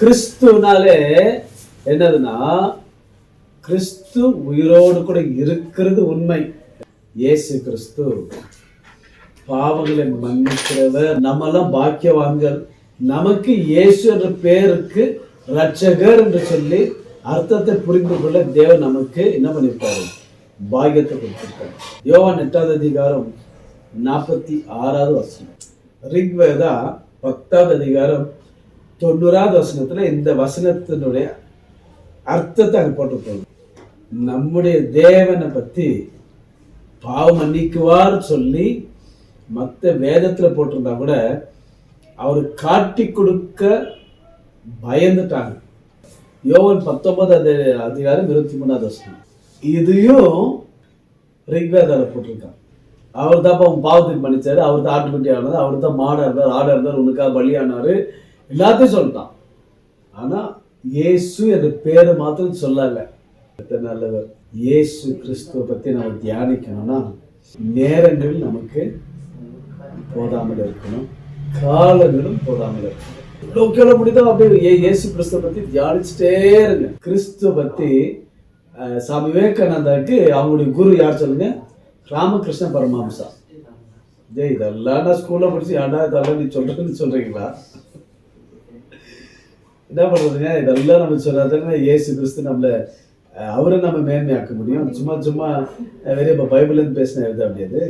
கிறிஸ்துனாலே என்னதுன்னா, கிறிஸ்து உயிரோடு கூட இருக்கிறது உண்மை. இயேசு கிறிஸ்து பாவங்களை மன்னிக்கிறவர். நம்மெல்லாம் பாக்கியவான்கள். நமக்கு இயேசு என்ற பெயருக்கு ரட்சகர் என்று சொல்லி அர்த்தத்தை புரிந்து கொள்ள தேவன் நமக்கு என்ன பண்ணிருக்காரு? பாக்கியத்தை கொடுத்திருக்காரு. யோவான் 8வது அதிகாரம் 46வது வசனம். ரிக்வேதா 10வது அதிகாரம் 90வது வசனத்துல இந்த வசனத்தினுடைய அர்த்தத்தை அங்க போட்டு, நம்முடைய தேவனை பத்தி பாவம் மன்னிக்குவார் சொல்லி மற்ற வேதத்துல போட்டிருந்தா கூட அவரு காட்டி கொடுக்க பயந்துட்டாங்க. யோவான் 19வது அதிகாரம் 23வது வசனம். இதையும் ரிக்வேதால போட்டிருக்காங்க. அவர் தான் அவன் பாவத்துக்கு மன்னிச்சாரு, அவர் தான் ஆட்டுக்குட்டி ஆனது, அவர் தான் மாடா இருந்தார், ஆடா இருந்தார், உனக்காக பலியானாரு, எல்லாத்தையும் சொல்லிட்டான். ஆனா இயேசு என்ற பேரை மாத்திரம் சொல்லல. நல்லவர். இயேசு கிறிஸ்துவ பத்தி நம்ம தியானிக்கணும்னா நேரங்கள் நமக்கு போதாமல் இருக்கணும், காலங்களும் போதாமல் இருக்கணும். லோக்கல முடிதான் அப்படியே இயேசு கிறிஸ்துவ பத்தி தியானிச்சுட்டே இருங்க. கிறிஸ்துவ பத்தி சாமி விவேகானந்தாக்கு அவங்களுடைய குரு யார் சொல்லுங்க? ராமகிருஷ்ண பரமஹம்சா. இதெல்லாம் நான் ஸ்கூல்ல படிச்சு ஏன்டா இதெல்லாம் நீ சொல்றீங்களா? என்ன பண்றதுங்க? இதெல்லாம் நம்ம சொல்லாதானே இயேசு கிறிஸ்து நம்மள அவரை நம்ம மேன்மையாக்க முடியும். சும்மா சும்மா வெறும் இப்ப பைபிள்னு பேசின எழுத அப்படியாது.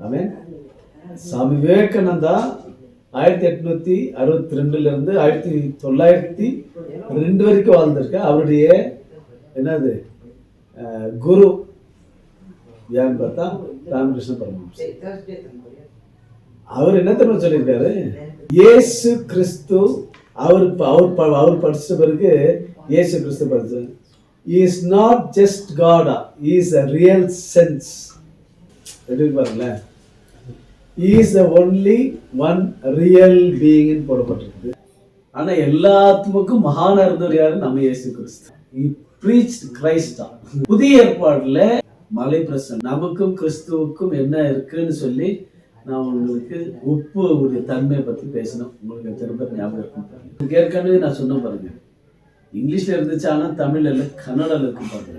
ஆமென். சாமி விவேகானந்தா 1862 இருந்து 1902 வரைக்கும் வாழ்ந்திருக்க. அவருடைய என்னது குரு யான்னு பார்த்தா ராமகிருஷ்ண பரமஹம்சா. அவர் என்ன தெரியுமா சொல்லியிருக்காரு? இயேசு கிறிஸ்து அவர் படிச்ச பிறகு இயேசு கிறிஸ்து படிச்சு, he is not just God, he is a real sense. எப்படி பாருங்களேன், he is the only one real being ன்னு போடப்பட்டிருக்கு. ஆனா எல்லாத்துக்கும் மகானா இருந்தவர் யாரு? நம்ம இயேசு கிறிஸ்து. he preached Christ. புதிய ஏற்பாடுல மலை பிரசனம் நமக்கும் கிறிஸ்துவுக்கும் என்ன இருக்குன்னு சொல்லி நான் உங்களுக்கு உப்பு உடைய தன்மையை பத்தி பேசணும். உங்களுக்கு திரும்ப ஞாபகம் இருக்கும். ஏற்கனவே நான் சொன்ன பாருங்க, இங்கிலீஷ்ல இருந்துச்சு, ஆனா தமிழ்ல இல்ல, கன்னடால இருக்கு பாருங்க.